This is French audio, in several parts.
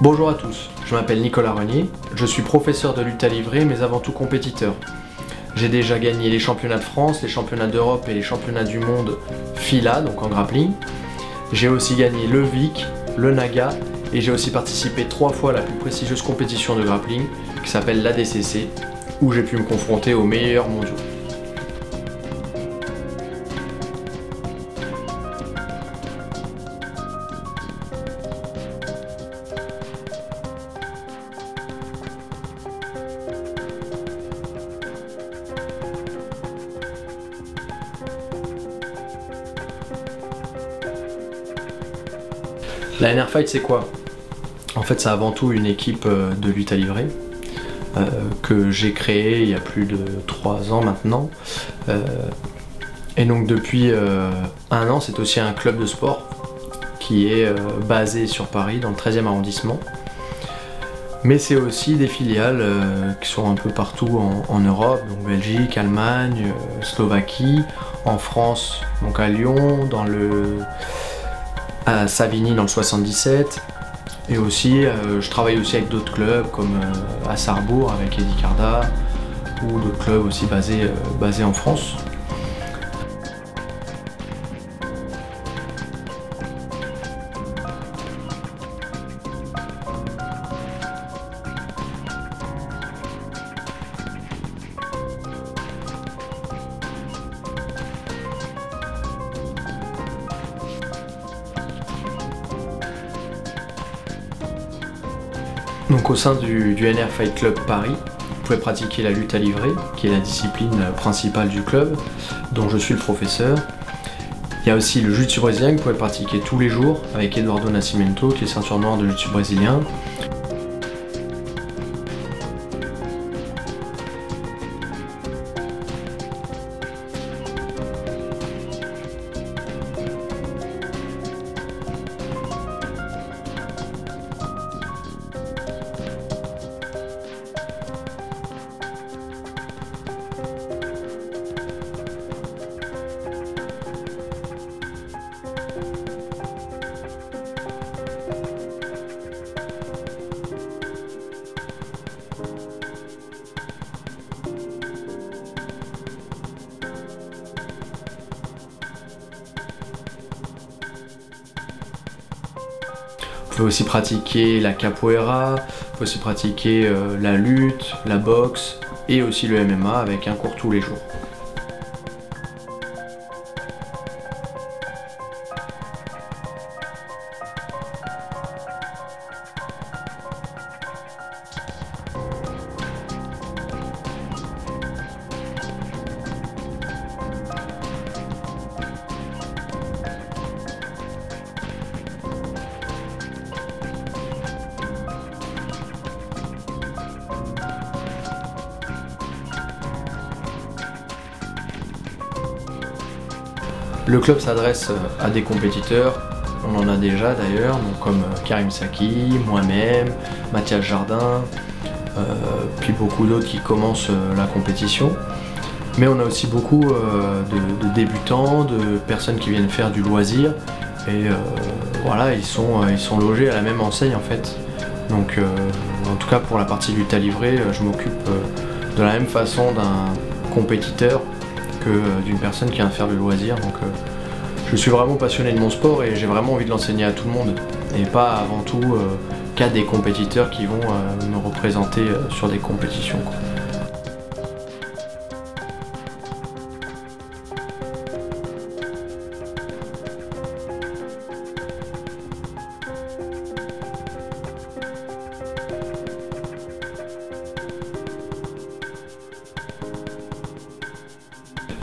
Bonjour à tous, je m'appelle Nicolas Renier, je suis professeur de lutte à livrer mais avant tout compétiteur. J'ai déjà gagné les championnats de France, les championnats d'Europe et les championnats du monde FILA, donc en grappling. J'ai aussi gagné le VIC, le NAGA et j'ai aussi participé 3 fois à la plus prestigieuse compétition de grappling qui s'appelle l'ADCC, où j'ai pu me confronter aux meilleurs mondiaux. La NR Fight, c'est quoi? En fait, c'est avant tout une équipe de lutte à livrer que j'ai créée il y a plus de 3 ans maintenant. Et donc depuis 1 an, c'est aussi un club de sport qui est basé sur Paris, dans le 13e arrondissement. Mais c'est aussi des filiales qui sont un peu partout en Europe, donc Belgique, Allemagne, Slovaquie, en France, donc à Lyon, à Savigny dans le 77, et aussi je travaille aussi avec d'autres clubs comme à Sarrebourg avec Eddie Carda, ou d'autres clubs aussi basés en France. Donc au sein du NR Fight Club Paris, vous pouvez pratiquer la lutte à livrer, qui est la discipline principale du club, dont je suis le professeur. Il y a aussi le jiu-jitsu brésilien que vous pouvez pratiquer tous les jours avec Eduardo Nascimento, qui est ceinture noire de jiu-jitsu brésilien. Vous pouvez aussi pratiquer la capoeira, vous pouvez aussi pratiquer la lutte, la boxe et aussi le MMA avec un cours tous les jours. Le club s'adresse à des compétiteurs, on en a déjà d'ailleurs, comme Karim Saki, moi-même, Mathias Jardin, puis beaucoup d'autres qui commencent la compétition. Mais on a aussi beaucoup de débutants, de personnes qui viennent faire du loisir, et voilà, ils sont logés à la même enseigne en fait. Donc en tout cas pour la partie lutte à livrer, je m'occupe de la même façon d'un compétiteur d'une personne qui vient faire le loisir. Donc je suis vraiment passionné de mon sport et j'ai vraiment envie de l'enseigner à tout le monde et pas avant tout qu'à des compétiteurs qui vont me représenter sur des compétitions, quoi.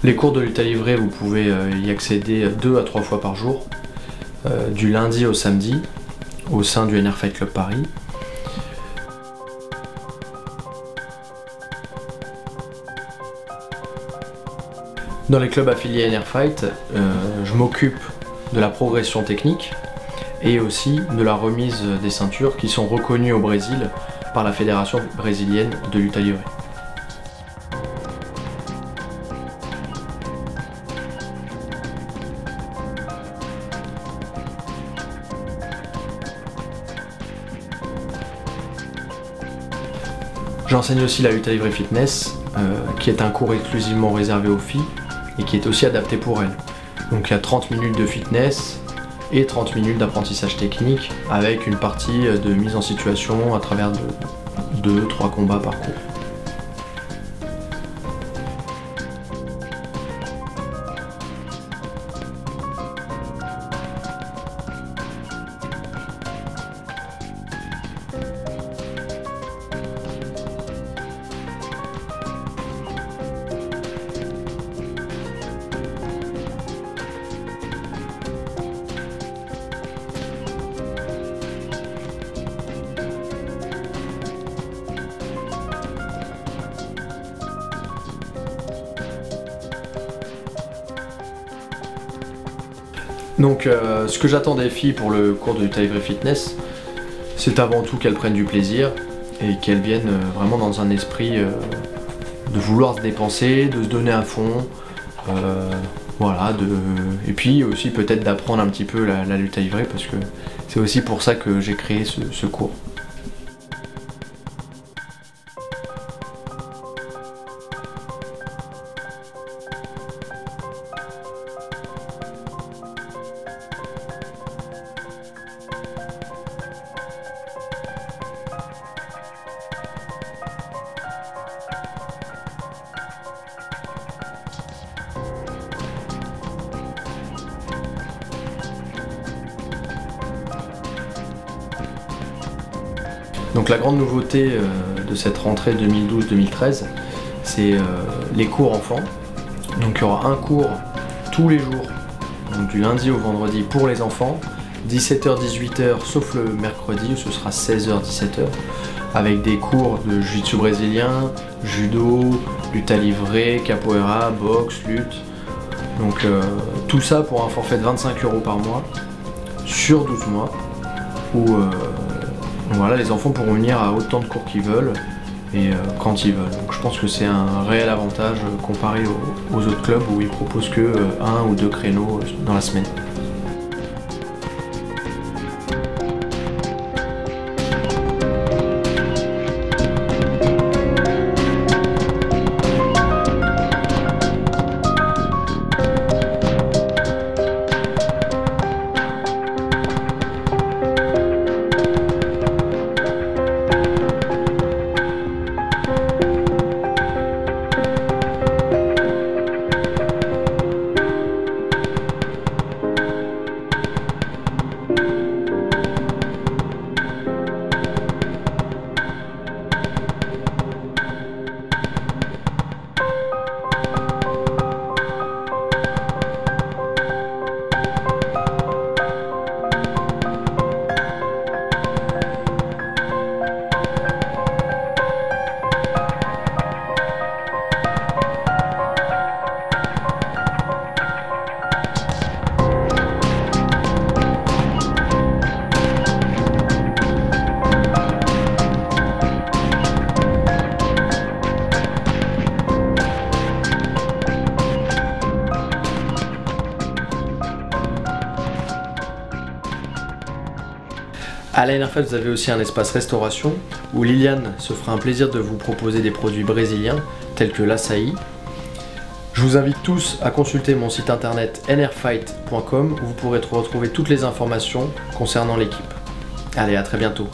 Les cours de lutte à livrer, vous pouvez y accéder 2 à 3 fois par jour, du lundi au samedi, au sein du NR Fight Club Paris. Dans les clubs affiliés NR Fight, je m'occupe de la progression technique et aussi de la remise des ceintures qui sont reconnues au Brésil par la Fédération brésilienne de lutte à livrer. J'enseigne aussi la lutte à livrer fitness, qui est un cours exclusivement réservé aux filles et qui est aussi adapté pour elles. Donc il y a 30 minutes de fitness et 30 minutes d'apprentissage technique avec une partie de mise en situation à travers 2-3 combats par cours. Donc ce que j'attends des filles pour le cours de lutte à livrer fitness, c'est avant tout qu'elles prennent du plaisir et qu'elles viennent vraiment dans un esprit de vouloir se dépenser, de se donner à fond, voilà, et puis aussi peut-être d'apprendre un petit peu la lutte à livrer parce que c'est aussi pour ça que j'ai créé ce cours. Donc la grande nouveauté de cette rentrée 2012-2013, c'est les cours enfants. Donc il y aura un cours tous les jours, donc du lundi au vendredi pour les enfants, 17h-18h sauf le mercredi où ce sera 16h-17h, avec des cours de jiu-jitsu brésilien, judo, lutte à livrer, capoeira, boxe, lutte. Donc tout ça pour un forfait de 25 € par mois sur 12 mois où voilà, les enfants pourront venir à autant de cours qu'ils veulent et quand ils veulent. Donc je pense que c'est un réel avantage comparé aux autres clubs où ils proposent que 1 ou 2 créneaux dans la semaine. À la NRFAT, vous avez aussi un espace restauration où Liliane se fera un plaisir de vous proposer des produits brésiliens tels que l'açaï. Je vous invite tous à consulter mon site internet nrfight.com où vous pourrez retrouver toutes les informations concernant l'équipe. Allez, à très bientôt.